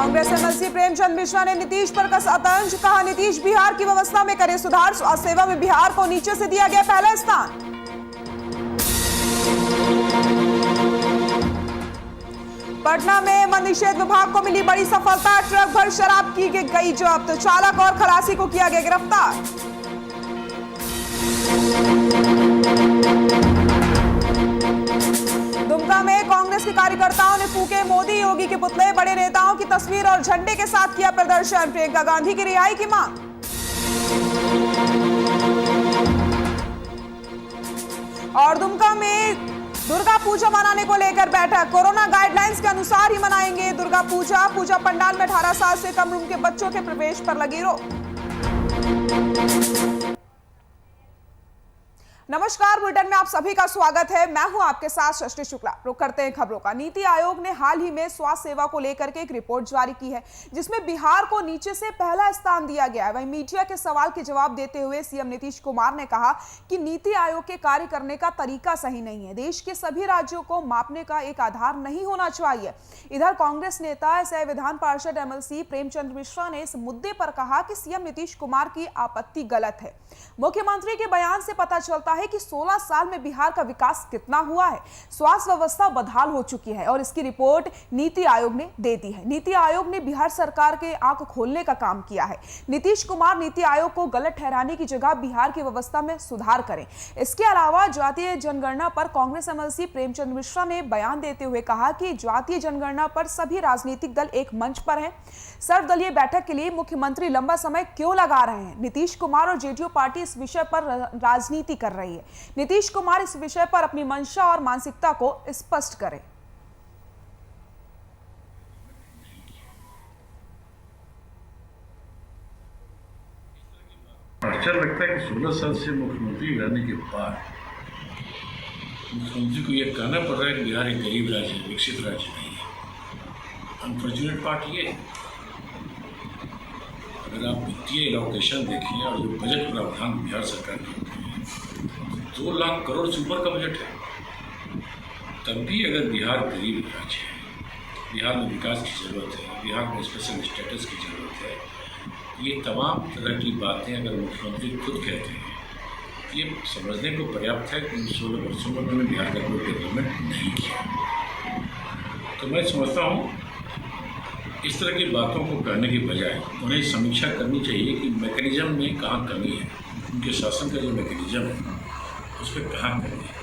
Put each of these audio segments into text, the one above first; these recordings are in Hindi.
कांग्रेस एमएलसी प्रेमचंद मिश्रा ने नीतीश पर कसा तंज, कहा नीतीश बिहार की व्यवस्था में करे सुधार, स्वास्थ्य सेवा में बिहार को नीचे से दिया गया पहला स्थान। पटना में मद्य निषेध विभाग को मिली बड़ी सफलता, ट्रक भर शराब की गई जब्त, चालक और खलासी को किया गया गिरफ्तार। दुमका में कांग्रेस के कार्यकर्ताओं ने फूके मोदी योगी के पुतले, बड़े नेताओं की तस्वीर और झंडे के साथ किया प्रदर्शन, प्रियंका गांधी की रिहाई की मांग। और दुमका में दुर्गा पूजा मनाने को लेकर बैठक, कोरोना गाइडलाइंस के अनुसार ही मनाएंगे दुर्गा पूजा। पूजा पंडाल में 18 साल से कम उम्र के बच्चों के प्रवेश पर लगी रोक। नमस्कार, बुलेटिन में आप सभी का स्वागत है। मैं हूं आपके साथ सृष्टि शुक्ला। रुक करते हैं खबरों का। नीति आयोग ने हाल ही में स्वास्थ्य सेवा को लेकर के एक रिपोर्ट जारी की है, जिसमें बिहार को नीचे से पहला स्थान दिया गया है। वहीं मीडिया के सवाल के जवाब देते हुए सीएम नीतीश कुमार ने कहा कि नीति आयोग के कार्य करने का तरीका सही नहीं है, देश के सभी राज्यों को मापने का एक आधार नहीं होना चाहिए। इधर कांग्रेस नेता सह विधान पार्षद एमएलसी प्रेमचंद मिश्रा ने इस मुद्दे पर कहा कि सीएम नीतीश कुमार की आपत्ति गलत है। मुख्यमंत्री के बयान से पता चलता है कि 16 साल में बिहार का विकास कितना हुआ है। स्वास्थ्य व्यवस्था बदहाल हो चुकी है और इसकी रिपोर्ट नीति आयोग ने दे दी है। नीति आयोग ने बिहार सरकार के आंख खोलने का काम किया है। नीतीश कुमार नीति आयोग को गलत ठहराने की जगह बिहार की व्यवस्था में सुधार करें। इसके अलावा जातीय जनगणना पर कांग्रेस एमएलसी प्रेमचंद मिश्रा ने बयान देते हुए कहा कि जातीय जनगणना पर सभी राजनीतिक दल एक मंच पर हैं। सर्वदलीय बैठक के लिए मुख्यमंत्री लंबा समय क्यों लगा रहे हैं? नीतीश कुमार और जेडीयू पार्टी इस विषय पर राजनीति कर रही है। नीतीश कुमार इस विषय पर अपनी मंशा और मानसिकता को स्पष्ट करें। आश्चर्य लगता है कि 16 साल से मुख्यमंत्री रहने के बाद मुख्यमंत्री को यह कहना पड़ रहा है कि बिहार एक गरीब राज्य है, विकसित राज्य नहीं है। अनफॉर्चुनेट पार्ट ये है, अगर आप वित्तीय एलोकेशन देखें और जो बजट प्रावधान बिहार सरकार के होते हैं, 2 लाख करोड़ से ऊपर का बजट है। तब भी अगर बिहार गरीब राज्य है, बिहार में विकास की ज़रूरत है, बिहार में स्पेशल स्टेटस की ज़रूरत है, ये तमाम तरह की बातें अगर मुख्यमंत्री खुद कहते हैं, ये समझने को पर्याप्त है कि इन 16 वर्षों में उन्होंने बिहार का कोई डेवलपमेंट नहीं किया। तो मैं समझता हूँ इस तरह की बातों को कहने के बजाय उन्हें समीक्षा करनी चाहिए कि मैकेनिज्म में कहाँ कमी है, उनके शासन का जो मैकेनिज्म है उस पर कहाँ कमी है।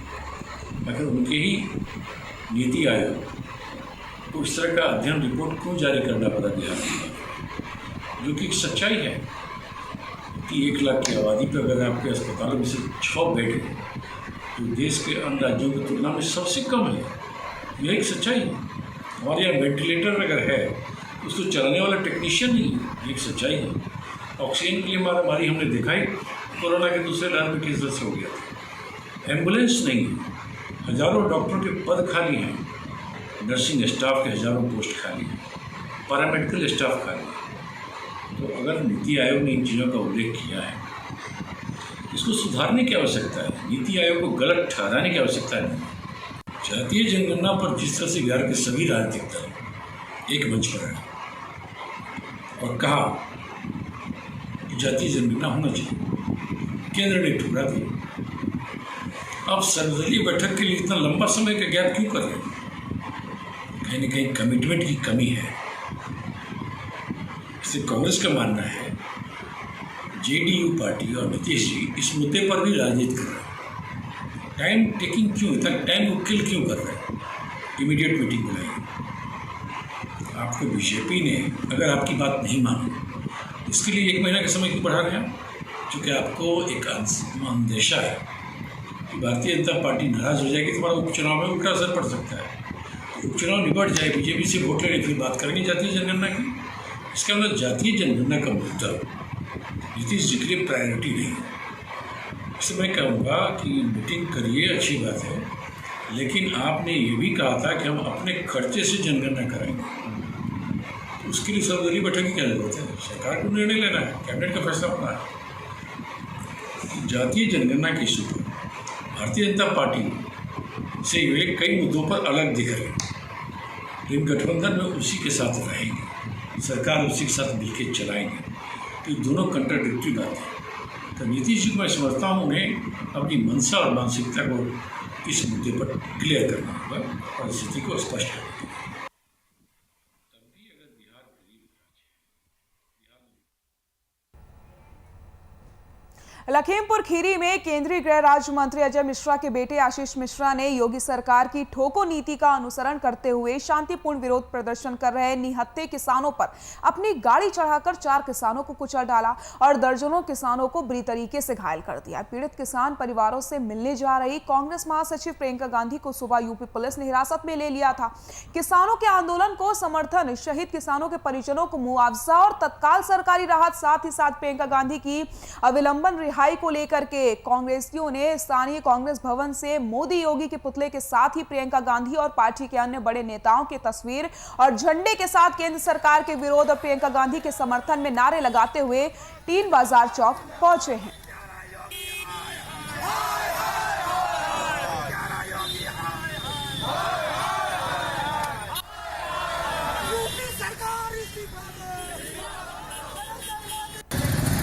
अगर उनके ही नीति आयोग को इस तरह का अध्ययन रिपोर्ट क्यों जारी करना पड़ा बिहार में, जो कि एक सच्चाई है कि 1 लाख की आबादी पर अगर आपके अस्पतालों में से 6 बेड हैं, तो देश के अन्य राज्यों की तुलना में सबसे कम है। यह एक सच्चाई है। हमारे यहाँ वेंटिलेटर अगर है उसको चलाने वाला टेक्नीशियन नहीं है, ये एक सच्चाई है। ऑक्सीजन की मारामारी हमने देखा ही कोरोना के दूसरे लहर में किस तरह से हो गया था। एम्बुलेंस नहीं है, हज़ारों डॉक्टरों के पद खाली हैं, नर्सिंग स्टाफ के हज़ारों पोस्ट खाली हैं, पैरामेडिकल स्टाफ खाली है। तो अगर नीति आयोग ने इन चीज़ों का उल्लेख किया है, इसको सुधारने की आवश्यकता है, नीति आयोग को गलत ठहराने की आवश्यकता नहीं है। जातीय जनगणना पर जिस तरह से बिहार के सभी राजनीतिक दल एक मंच पर है और कहा कि जातीय जनगणना होना चाहिए, केंद्र ने ठुकरा दिया। अब सर्वदलीय बैठक के लिए इतना लंबा समय का गैप क्यों कर रहे हैं? कहीं न कहीं कमिटमेंट की कमी है। इससे कांग्रेस का मानना है जेडीयू पार्टी और नीतीश जी इस मुद्दे पर भी राजनीति कर रहे हैं। टाइम टेकिंग क्यों, इतना टाइम को किल क्यों कर रहे हैं? इमीडिएट मीटिंग बुलाइए। आपको बीजेपी ने अगर आपकी बात नहीं मानी, इसके लिए 1 महीना का समय क्यों बढ़ा रहे हैं? क्योंकि आपको एक अंदेशा है कि भारतीय जनता पार्टी नाराज़ हो जाएगी, तुम्हारा उपचुनाव में उल्टा असर पड़ सकता है। उपचुनाव निपट जाए, बीजेपी से वोट लेने फिर बात करेंगे जातीय जनगणना की। इसके अंदर जातीय जनगणना का मुद्दा नीतीश जी के लिए प्रायोरिटी नहीं है। इससे मैं कहूँगा कि मीटिंग करिए, अच्छी बात है, लेकिन आपने ये भी कहा था कि हम अपने खर्चे से जनगणना कराएंगे। तो उसके लिए सर्वदलीय बैठक की क्या जरूरत है? सरकार को निर्णय लेना है, कैबिनेट का फैसला होना है। जातीय जनगणना के इशू पर भारतीय जनता पार्टी से वे कई मुद्दों पर अलग दिख रहे हैं, लेकिन गठबंधन में उसी के साथ रहेंगे। सरकार उसी के साथ मिलकर चलाएंगे, तो ये दोनों कंट्राडिक्टरी बात है। तो नीतीश जी को मैं समझता हूँ उन्हें अपनी मंशा और मानसिकता को इस मुद्दे पर क्लियर करना होगा और स्थिति को स्पष्ट करना होगा। लखीमपुर खीरी में केंद्रीय गृह राज्य मंत्री अजय मिश्रा के बेटे आशीष मिश्रा ने योगी सरकार की ठोको नीति का अनुसरण करते हुए शांतिपूर्ण विरोध प्रदर्शन कर रहे निहत्थे किसानों पर अपनी गाड़ी चढ़ाकर 4 किसानों को कुचल डाला और दर्जनों किसानों को बुरी तरीके से घायल कर दिया। पीड़ित किसान परिवारों से मिलने जा रही कांग्रेस महासचिव प्रियंका गांधी को सुबह यूपी पुलिस ने हिरासत में ले लिया था। किसानों के आंदोलन को समर्थन, शहीद किसानों के परिजनों को मुआवजा और तत्काल सरकारी राहत, साथ ही साथ प्रियंका गांधी की अविलंबन रिहाई को लेकर के कांग्रेसियों ने स्थानीय कांग्रेस भवन से मोदी योगी के पुतले के साथ ही प्रियंका गांधी और पार्टी के अन्य बड़े नेताओं की तस्वीर और झंडे के साथ केंद्र सरकार के विरोध और प्रियंका गांधी के समर्थन में नारे लगाते हुए टीन बाजार चौक पहुंचे हैं।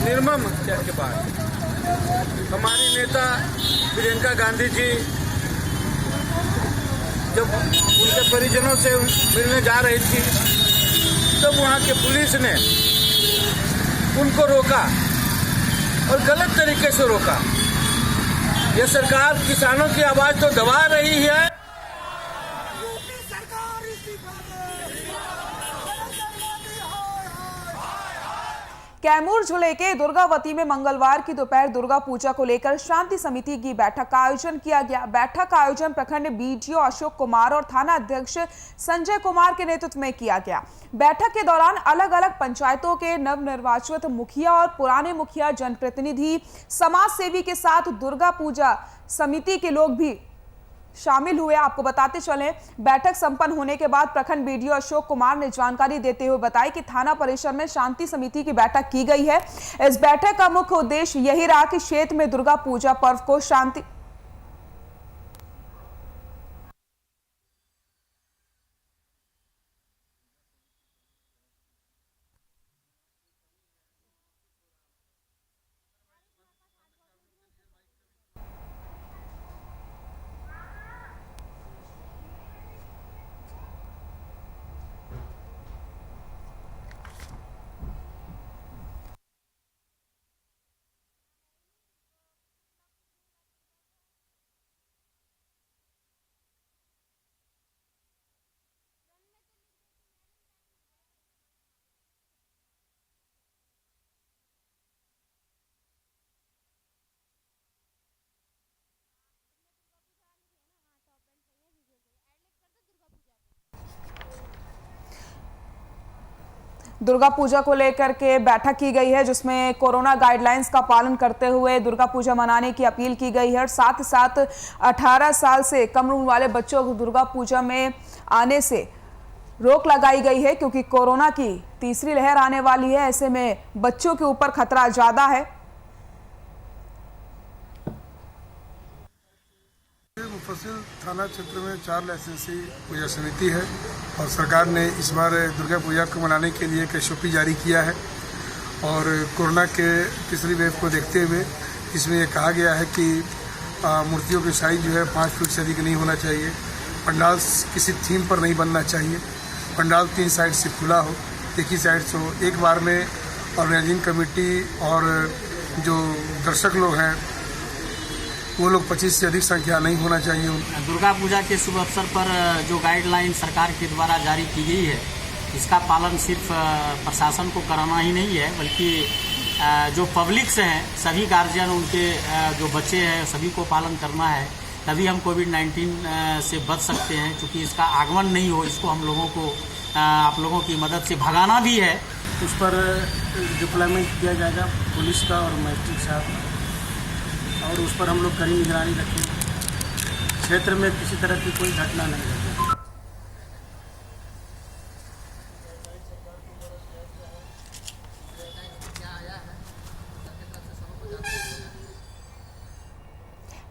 निर्मम हत्या के बाद हमारी नेता प्रियंका गांधी जी जब उनके परिजनों से मिलने जा रही थी तब वहाँ के पुलिस ने उनको रोका और गलत तरीके से रोका। यह सरकार किसानों की आवाज तो दबा रही है। कैमूर जिले के दुर्गावती में मंगलवार की दोपहर दुर्गा पूजा को लेकर शांति समिति की बैठक का आयोजन किया गया। बैठक का आयोजन प्रखंड बीडीओ अशोक कुमार और थाना अध्यक्ष संजय कुमार के नेतृत्व में किया गया। बैठक के दौरान अलग अलग पंचायतों के नवनिर्वाचित मुखिया और पुराने मुखिया, जनप्रतिनिधि, समाज सेवी के साथ दुर्गा पूजा समिति के लोग भी शामिल हुए। आपको बताते चलें, बैठक संपन्न होने के बाद प्रखंड बीडीओ अशोक कुमार ने जानकारी देते हुए बताया कि थाना परिसर में शांति समिति की बैठक की गई है। इस बैठक का मुख्य उद्देश्य यही रहा कि क्षेत्र में दुर्गा पूजा पर्व को शांति दुर्गा पूजा को लेकर के बैठक की गई है, जिसमें कोरोना गाइडलाइंस का पालन करते हुए दुर्गा पूजा मनाने की अपील की गई है और साथ ही साथ 18 साल से कम उम्र वाले बच्चों को दुर्गा पूजा में आने से रोक लगाई गई है, क्योंकि कोरोना की तीसरी लहर आने वाली है। ऐसे में बच्चों के ऊपर खतरा ज्यादा है। मुफस्सिल थाना क्षेत्र में 4 लाइसेंसी पूजा समिति है और सरकार ने इस बार दुर्गा पूजा को मनाने के लिए एक SOP जारी किया है और कोरोना के तीसरी वेव को देखते हुए इसमें यह कहा गया है कि मूर्तियों की साइज जो है 5 फीट से अधिक नहीं होना चाहिए। पंडाल किसी थीम पर नहीं बनना चाहिए। पंडाल 3 साइड से खुला हो, एक ही साइड से हो। एक बार में ऑर्गेनाइजिंग कमेटी और जो दर्शक लोग हैं वो लोग 25 से अधिक संख्या नहीं होना चाहिए। दुर्गा पूजा के शुभ अवसर पर जो गाइडलाइन सरकार के द्वारा जारी की गई है, इसका पालन सिर्फ प्रशासन को कराना ही नहीं है, बल्कि जो पब्लिक्स हैं, सभी गार्जियन, उनके जो बच्चे हैं, सभी को पालन करना है। तभी हम कोविड-19 से बच सकते हैं। क्योंकि इसका आगमन नहीं हो, इसको हम लोगों को आप लोगों की मदद से भगाना भी है। उस पर डिप्लॉयमेंट किया जाएगा पुलिस का और मजिस्ट्रेट साहब, और उस पर हम लोग कड़ी निगरानी रखेंगे। क्षेत्र में किसी तरह की कोई घटना नहीं घटे।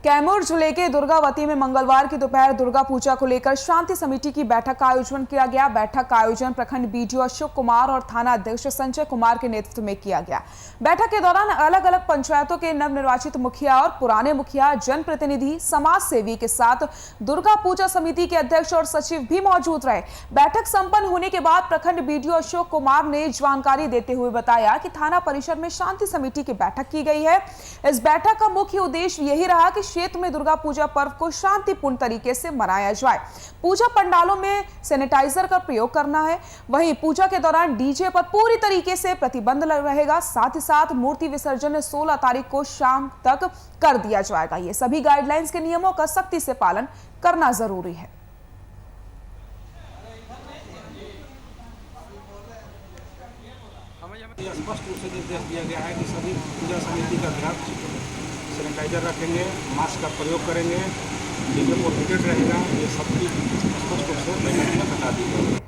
कैमूर जिले के दुर्गावती में मंगलवार की दोपहर दुर्गा पूजा को लेकर शांति समिति की बैठक का आयोजन किया गया। बैठक का आयोजन प्रखंड बीडीओ अशोक कुमार और थाना अध्यक्ष संजय कुमार के नेतृत्व में किया गया। बैठक के दौरान अलग अलग पंचायतों के नवनिर्वाचित मुखिया और पुराने मुखिया, जनप्रतिनिधि, समाज सेवी के साथ दुर्गा पूजा समिति के अध्यक्ष और सचिव भी मौजूद रहे। बैठक संपन्न होने के बाद प्रखंड बीडीओ अशोक कुमार ने जानकारी देते हुए बताया कि थाना परिसर में शांति समिति की बैठक की गई है। इस बैठक का मुख्य उद्देश्य यही रहा कि क्षेत्र में दुर्गा पूजा पर्व को शांतिपूर्ण तरीके से मनाया जाए। पूजा पंडालों में सैनिटाइजर का प्रयोग करना है। वहीं पूजा के दौरान डीजे पर पूरी तरीके से प्रतिबंध रहेगा। साथ ही साथ मूर्ति विसर्जन 16 तारीख को शाम तक कर दिया जाएगा। ये सभी गाइडलाइंस के नियमों का सख्ती से पालन करना जरूरी है। स्पष्ट रूप से निर्देश दिया गया है कि सभी पूजा समिति का अध्यक्ष सैनिटाइजर रखेंगे, मास्क का प्रयोग करेंगे, डीजे प्रोहिबिटेड रहेगा। ये सब चीज स्पष्ट रूप से बैठक में बता दी गई है।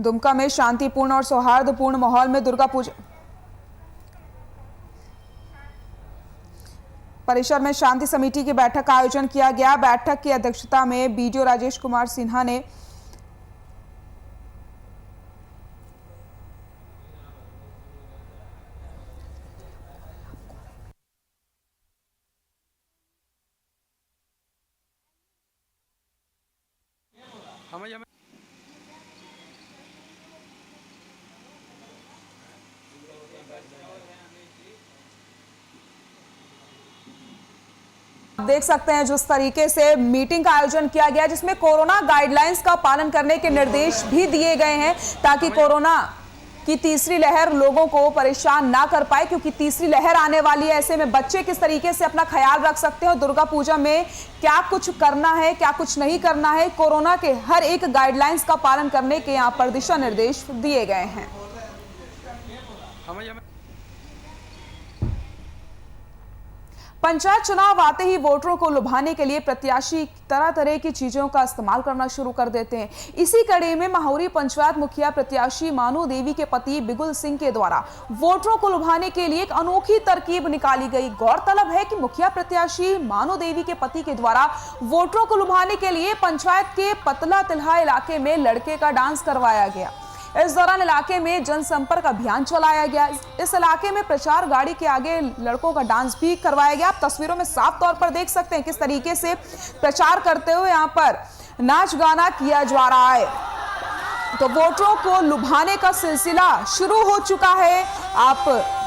दुमका में शांतिपूर्ण और सौहार्दपूर्ण माहौल में दुर्गा पूजा परिसर में शांति समिति की बैठक का आयोजन किया गया। बैठक की अध्यक्षता में बीडीओ राजेश कुमार सिन्हा ने देख सकते हैं जिस तरीके से मीटिंग का आयोजन किया गया, जिसमें कोरोना गाइडलाइंस का पालन करने के निर्देश भी दिए गए हैं ताकि कोरोना की तीसरी लहर लोगों को परेशान ना कर पाए, क्योंकि तीसरी लहर आने वाली है। ऐसे में बच्चे किस तरीके से अपना ख्याल रख सकते हो, दुर्गा पूजा में क्या कुछ करना है, क्या कुछ नहीं करना है, कोरोना के हर एक गाइडलाइंस का पालन करने के यहाँ पर दिशा निर्देश दिए गए हैं। पंचायत चुनाव आते ही वोटरों को लुभाने के लिए प्रत्याशी तरह तरह की चीजों का इस्तेमाल करना शुरू कर देते हैं। इसी कड़ी में माहौरी पंचायत मुखिया प्रत्याशी मानू देवी के पति बिगुल सिंह के द्वारा वोटरों को लुभाने के लिए एक अनोखी तरकीब निकाली गई। गौरतलब है कि मुखिया प्रत्याशी मानू देवी के पति के द्वारा वोटरों को लुभाने के लिए पंचायत के पतला तिल्हा इलाके में लड़के का डांस करवाया गया। इस दौरान इलाके में जनसंपर्क अभियान चलाया गया। इस इलाके में प्रचार गाड़ी के आगे लड़कों का डांस भी करवाया गया। आप तस्वीरों में साफ तौर पर देख सकते हैं किस तरीके से प्रचार करते हुए यहाँ पर नाच गाना किया जा रहा है। तो वोटरों को लुभाने का सिलसिला शुरू हो चुका है। आप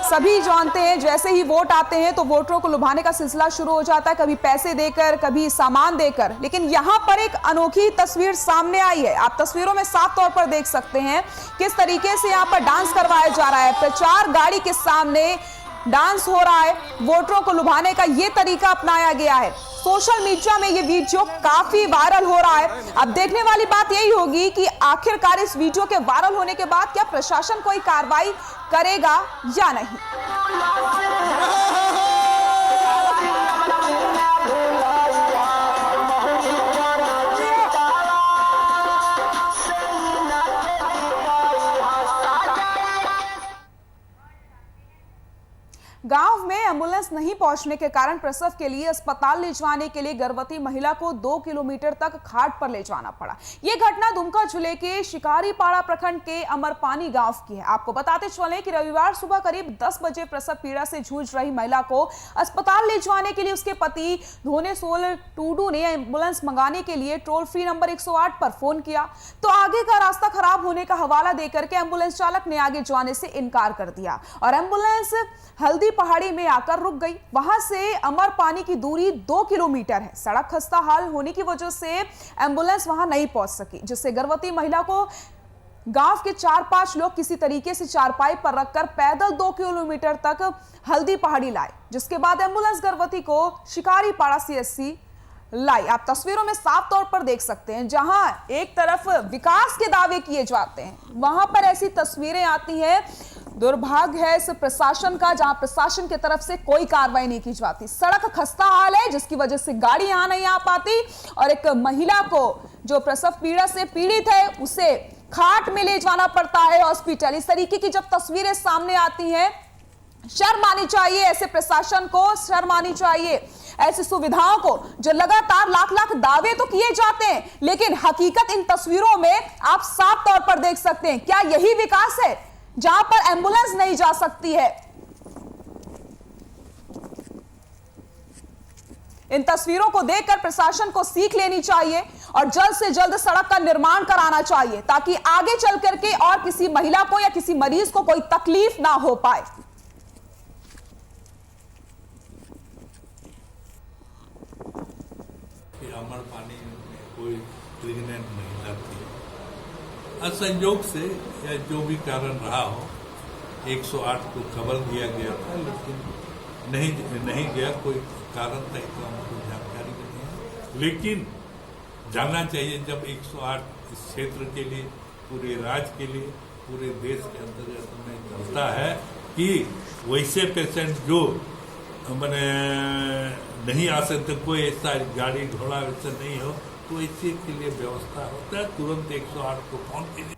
सभी जानते हैं जैसे ही वोट आते हैं तो वोटरों को लुभाने का सिलसिला शुरू हो जाता है, कभी पैसे देकर, कभी सामान देकर। लेकिन यहाँ पर एक अनोखी तस्वीर सामने आई है। आप तस्वीरों में साफ तौर पर देख सकते हैं किस तरीके से यहाँ पर डांस करवाया जा रहा है। प्रचार गाड़ी के सामने डांस हो रहा है। वोटरों को लुभाने का ये तरीका अपनाया गया है। सोशल मीडिया में ये वीडियो काफी वायरल हो रहा है। अब देखने वाली बात यही होगी कि आखिरकार इस वीडियो के वायरल होने के बाद क्या प्रशासन कोई कार्रवाई करेगा या नहीं। गांव में एम्बुलेंस नहीं पहुंचने के कारण प्रसव के लिए अस्पताल ले जाने के लिए गर्भवती महिला को 2 किलोमीटर तक खाट पर ले जाना पड़ा। यह घटना दुमका जिले के शिकारीपाड़ा प्रखंड के अमरपानी गांव की है। आपको बताते चलें कि रविवार सुबह करीब 10 बजे प्रसव पीड़ा से जूझ रही महिला को अस्पताल ले जाने के लिए उसके पति धोनेसोल टूडू ने एम्बुलेंस मंगाने के लिए टोल फ्री नंबर 108 पर फोन किया, तो आगे का रास्ता खराब होने का हवाला देकर के एम्बुलेंस चालक ने आगे जाने से इनकार कर दिया और एम्बुलेंस हल्दी पहाड़ी में आकर रुक गई। वहां से अमरपानी की दूरी 2 किलोमीटर है। सड़क खस्ता हाल होने की वजह से एम्बुलेंस वहां नहीं पहुंच सकी, जिससे गर्भवती महिला को गांव के 4-5 लोग किसी तरीके से चारपाई पर रखकर पैदल 2 किलोमीटर तक हल्दी पहाड़ी लाए, जिसके बाद एम्बुलेंस गर्भवती को शिकारीपाड़ा CHC लाई। आप तस्वीरों में साफ तौर पर देख सकते हैं, जहां एक तरफ विकास के दावे किए जाते हैं, वहां पर ऐसी तस्वीरें आती हैं। दुर्भाग्य है इस प्रशासन का, जहां प्रशासन की तरफ से कोई कार्रवाई नहीं की जाती। सड़क खस्ता हाल है, जिसकी वजह से गाड़ी यहां नहीं आ पाती और एक महिला को जो प्रसव पीड़ा से पीड़ित है उसे खाट में ले जाना पड़ता है हॉस्पिटल। इस तरीके की जब तस्वीरें सामने आती हैं, शर्म आनी चाहिए ऐसे प्रशासन को, शर्म आनी चाहिए ऐसी सुविधाओं को, जो लगातार लाख लाख दावे तो किए जाते हैं, लेकिन हकीकत इन तस्वीरों में आप साफ तौर पर देख सकते हैं। क्या यही विकास है जहां पर एम्बुलेंस नहीं जा सकती है? इन तस्वीरों को देखकर प्रशासन को सीख लेनी चाहिए और जल्द से जल्द सड़क का निर्माण कराना चाहिए, ताकि आगे चल करके और किसी महिला को या किसी मरीज को कोई तकलीफ ना हो पाए। अमर पानी में कोई प्रेग्नेंट महिला थी, असंयोग से या जो भी कारण रहा हो 108 को खबर दिया गया था, लेकिन नहीं गया। कोई कारण तय तो हमको जानकारी नहीं है, लेकिन जानना चाहिए जब 108 इस क्षेत्र के लिए, पूरे राज्य के लिए, पूरे देश के अंतर्गत में चलता है कि वैसे पेशेंट जो मैंने नहीं आ सकते, कोई ऐसा गाड़ी घोड़ा वैसा नहीं हो, तो इसी के लिए व्यवस्था होता है, तुरंत 108 को फोन कीजिए।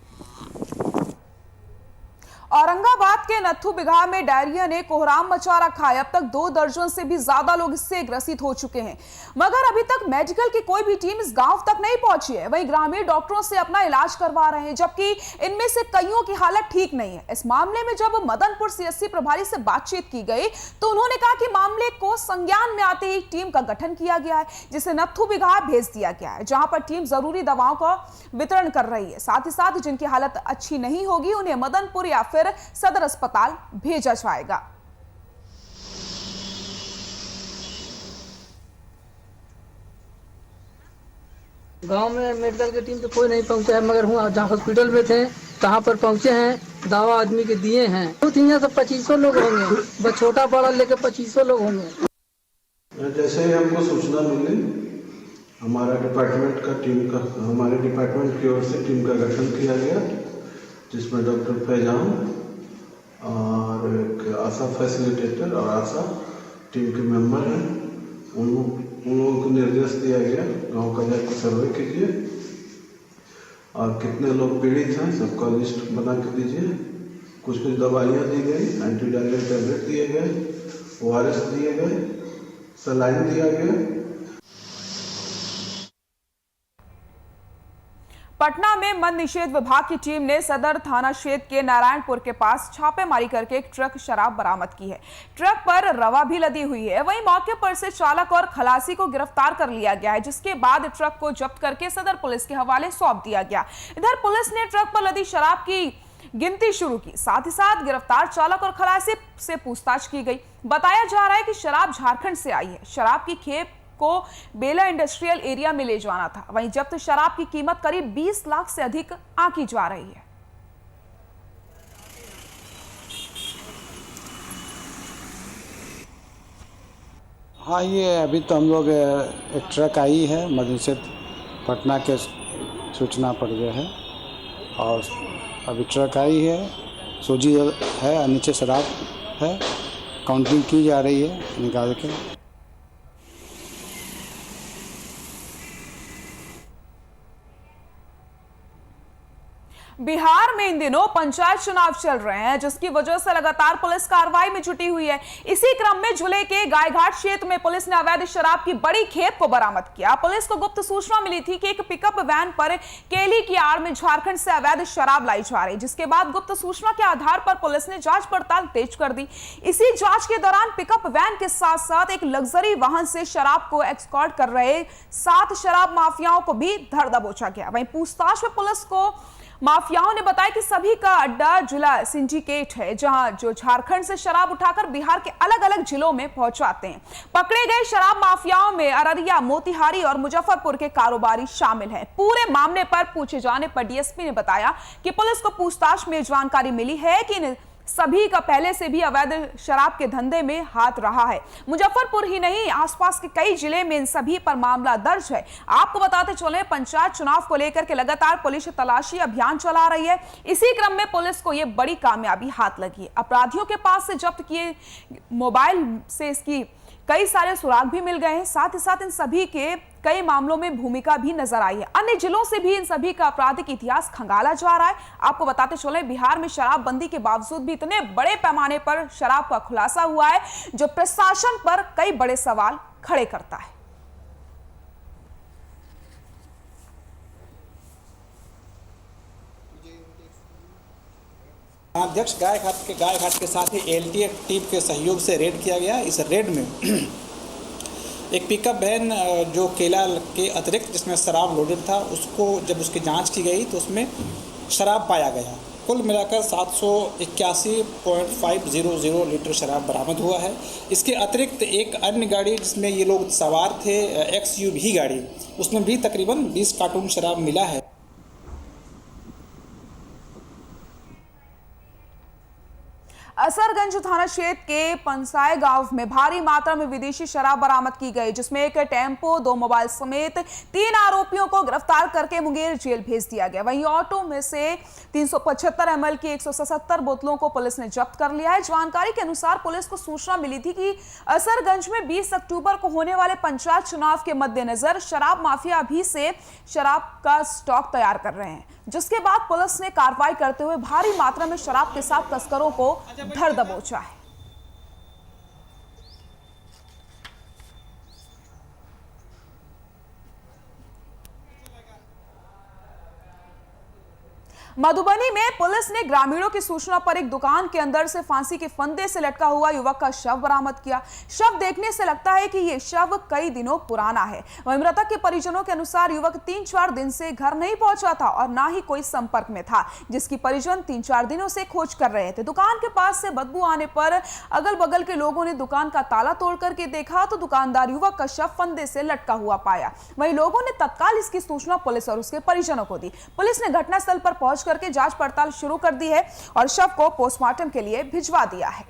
औरंगाबाद के नत्थू बिगहा में डायरिया ने कोहराम मचा रखा है। अब तक 2 दर्जन से भी ज्यादा लोग इससे ग्रसित हो चुके हैं, मगर अभी तक मेडिकल की कोई भी टीम इस गांव तक नहीं पहुंची है। वहीं ग्रामीण डॉक्टरों से अपना इलाज करवा रहे हैं, जबकि इनमें से कईयों की हालत ठीक नहीं है। इस मामले में जब मदनपुर सीएससी प्रभारी से बातचीत की गई तो उन्होंने कहा कि मामले को संज्ञान में आते ही टीम का गठन किया गया है, जिसे नत्थू बिगहा भेज दिया गया है, जहां पर टीम जरूरी दवाओं का वितरण कर रही है। साथ ही साथ जिनकी हालत अच्छी नहीं होगी उन्हें मदनपुर या फिर सदर अस्पताल भेजा जाएगा। गांव में मेडिकल की टीम तो कोई नहीं पहुंचा है, मगर हुआ जहाँ हॉस्पिटल में थे तहाँ पर पहुंचे हैं, दवा आदमी के दिए हैं। तो यहाँ से 2500 लोग होंगे, बस छोटा बड़ा लेके 2500 लोग होंगे। जैसे ही हमको सूचना मिली, हमारा डिपार्टमेंट का हमारे डिपार्टमेंट की ओर से टीम का गठन किया गया, जिसमें डॉक्टर फैजान और एक आशा फैसिलिटेटर और आशा टीम के मेंबर हैं। उन लोगों को निर्देश दिया गया गांव का जाकर सर्वे कीजिए और कितने लोग पीड़ित हैं सबका लिस्ट बना के दीजिए। कुछ दवाइयाँ दी गई, एंटी डायरिया टैबलेट दिए गए, ORS दिए गए, सलाइन दिया गया। पटना में मद्य निषेध विभाग की टीम ने सदर थाना क्षेत्र के नारायणपुर के पास छापेमारी करके एक ट्रक शराब बरामद की है। ट्रक पर रवा भी लदी हुई है। वहीं मौके पर से चालक और खलासी को गिरफ्तार कर लिया गया है, जिसके बाद ट्रक को जब्त करके सदर पुलिस के हवाले सौंप दिया गया। इधर पुलिस ने ट्रक पर लदी शराब की गिनती शुरू की, साथ ही साथ गिरफ्तार चालक और खलासी से पूछताछ की गई। बताया जा रहा है कि शराब झारखंड से आई है। शराब की खेप को बेला इंडस्ट्रियल एरिया में ले जाना था। वहीं जब्त शराब की कीमत करीब 20 लाख से अधिक आंकी जा रही है। हाँ, ये अभी तो हम लोग एक ट्रक आई है मद्य निषेध पटना के सूचना पर जो है, और अभी ट्रक आई है, सूजी है, नीचे शराब है, काउंटिंग की जा रही है निकाल के। बिहार में इन दिनों पंचायत चुनाव चल रहे हैं, जिसकी वजह से लगातार पुलिस कार्रवाई में जुटी हुई है। इसी क्रम में जिले के गायघाट क्षेत्र में पुलिस ने अवैध शराब की बड़ी खेप को बरामद किया। पुलिस को गुप्त सूचना मिली थी कि एक पिकअप वैन पर केली की आड़ में झारखंड से अवैध शराब लाई जा रही, जिसके बाद गुप्त सूचना के आधार पर पुलिस ने जांच पड़ताल तेज कर दी। इसी जांच के दौरान पिकअप वैन के साथ साथ एक लग्जरी वाहन से शराब को एक्सकॉर्ट कर रहे 7 शराब माफियाओं को भी धर दबोचा गया। वहीं पूछताछ में पुलिस को माफियाओं ने बताया कि सभी का अड्डा जिला सिंडिकेट है, जहां जो झारखंड से शराब उठाकर बिहार के अलग अलग जिलों में पहुंचाते हैं। पकड़े गए शराब माफियाओं में अररिया, मोतिहारी और मुजफ्फरपुर के कारोबारी शामिल हैं। पूरे मामले पर पूछे जाने पर डीएसपी ने बताया कि पुलिस को पूछताछ में जानकारी मिली है कि सभी का पहले से भी अवैध शराब के धंधे में हाथ रहा है। मुजफ्फरपुर ही नहीं, आसपास के कई जिले में इन सभी पर मामला दर्ज है। आपको बताते चले, पंचायत चुनाव को लेकर के लगातार पुलिस तलाशी अभियान चला रही है। इसी क्रम में पुलिस को यह बड़ी कामयाबी हाथ लगी है। अपराधियों के पास से जब्त किए मोबाइल से इसकी कई सारे सुराग भी मिल गए हैं। साथ ही साथ इन सभी के कई मामलों में भूमिका भी नजर आई है। अन्य जिलों से भी इन सभी का आपराधिक इतिहास खंगाला जा रहा है। आपको बताते चले, बिहार में शराबबंदी के बावजूद भी इतने बड़े पैमाने पर शराब का खुलासा हुआ है जो प्रशासन पर कई बड़े सवाल खड़े करता है। अध्यक्ष गायघाट के साथ ही एलटीएफ टीम के सहयोग से रेड किया गया। इस रेड में एक पिकअप वैन जो केला के अतिरिक्त जिसमें शराब लोडेड था, उसको जब उसकी जांच की गई तो उसमें शराब पाया गया। कुल मिलाकर 781.500 लीटर शराब बरामद हुआ है। इसके अतिरिक्त एक अन्य गाड़ी जिसमें ये लोग सवार थे, XUV गाड़ी, उसमें भी तकरीबन 20 कार्टून शराब मिला है। असरगंज थाना क्षेत्र के पंसाय गांव में भारी मात्रा में विदेशी शराब बरामद की गई, जिसमें एक टेम्पो, 2 मोबाइल समेत 3 आरोपियों को गिरफ्तार करके मुंगेर जेल भेज दिया गया। वहीं ऑटो में से 375 ml की 177 बोतलों को पुलिस ने जब्त कर लिया है। जानकारी के अनुसार पुलिस को सूचना मिली थी कि असरगंज में 20 अक्टूबर को होने वाले पंचायत चुनाव के मद्देनजर शराब माफिया अभी से शराब का स्टॉक तैयार कर रहे हैं, जिसके बाद पुलिस ने कार्रवाई करते हुए भारी मात्रा में शराब के साथ तस्करों को धर दबोचा है। मधुबनी में पुलिस ने ग्रामीणों की सूचना पर एक दुकान के अंदर से फांसी के फंदे से लटका हुआ युवक का शव बरामद किया। शव देखने से लगता है कि यह शव कई दिनों पुराना है। वहीं मृतक के परिजनों के अनुसार युवक 3-4 दिन से घर नहीं पहुंचा था और ना ही कोई संपर्क में था, जिसकी परिजन 3-4 दिनों से खोज कर रहे थे। दुकान के पास से बदबू आने पर अगल बगल के लोगों ने दुकान का ताला तोड़ करके देखा तो दुकानदार युवक का शव फंदे से लटका हुआ पाया। वहीं लोगों ने तत्काल इसकी सूचना पुलिस और उसके परिजनों को दी। पुलिस ने घटनास्थल पर पहुंच करके जांच पड़ताल शुरू कर दी है और शव को पोस्टमार्टम के लिए भिजवा दिया है।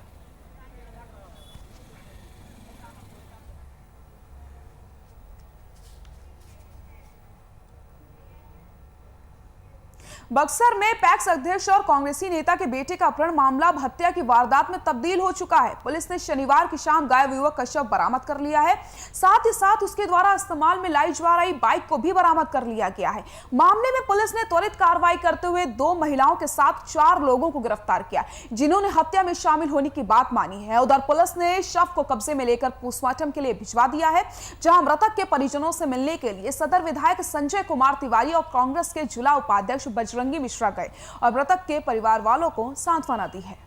बक्सर में पैक्स अध्यक्ष और कांग्रेसी नेता के बेटे का अपहरण मामला अब हत्या की वारदात में तब्दील हो चुका है। पुलिस ने शनिवार की शाम गायब युवक का शव बरामद कर लिया है। साथ ही साथ उसके द्वारा इस्तेमाल में लाई जा रही बाइक को भी बरामद कर लिया गया है। मामले में पुलिस ने त्वरित कार्रवाई करते हुए 2 महिलाओं के साथ 4 लोगों को गिरफ्तार किया, जिन्होंने हत्या में शामिल होने की बात मानी है। उधर पुलिस ने शव को कब्जे में लेकर पोस्टमार्टम के लिए भिजवा दिया है, जहां मृतक के परिजनों से मिलने के लिए सदर विधायक संजय कुमार तिवारी और कांग्रेस के जिला उपाध्यक्ष बजरंगी मिश्रा गए और मृतक के परिवार वालों को सांत्वना दी है।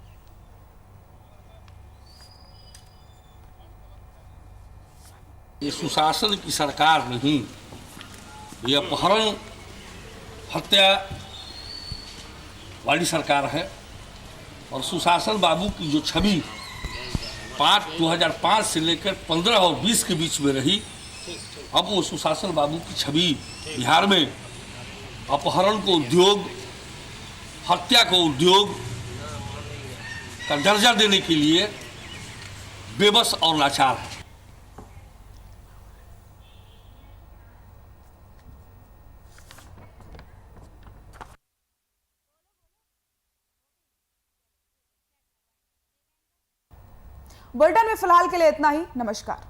ये सुशासन की सरकार नहीं, ये अपहरण हत्या वाली सरकार है। और सुशासन बाबू की जो छवि 2005 से लेकर 15 और 20 के बीच में रही, अब वो सुशासन बाबू की छवि बिहार में अपहरण को उद्योग, हत्या को उद्योग का दर्जा देने के लिए बेबस और लाचार है। बुलेटिन में फिलहाल के लिए इतना ही। नमस्कार।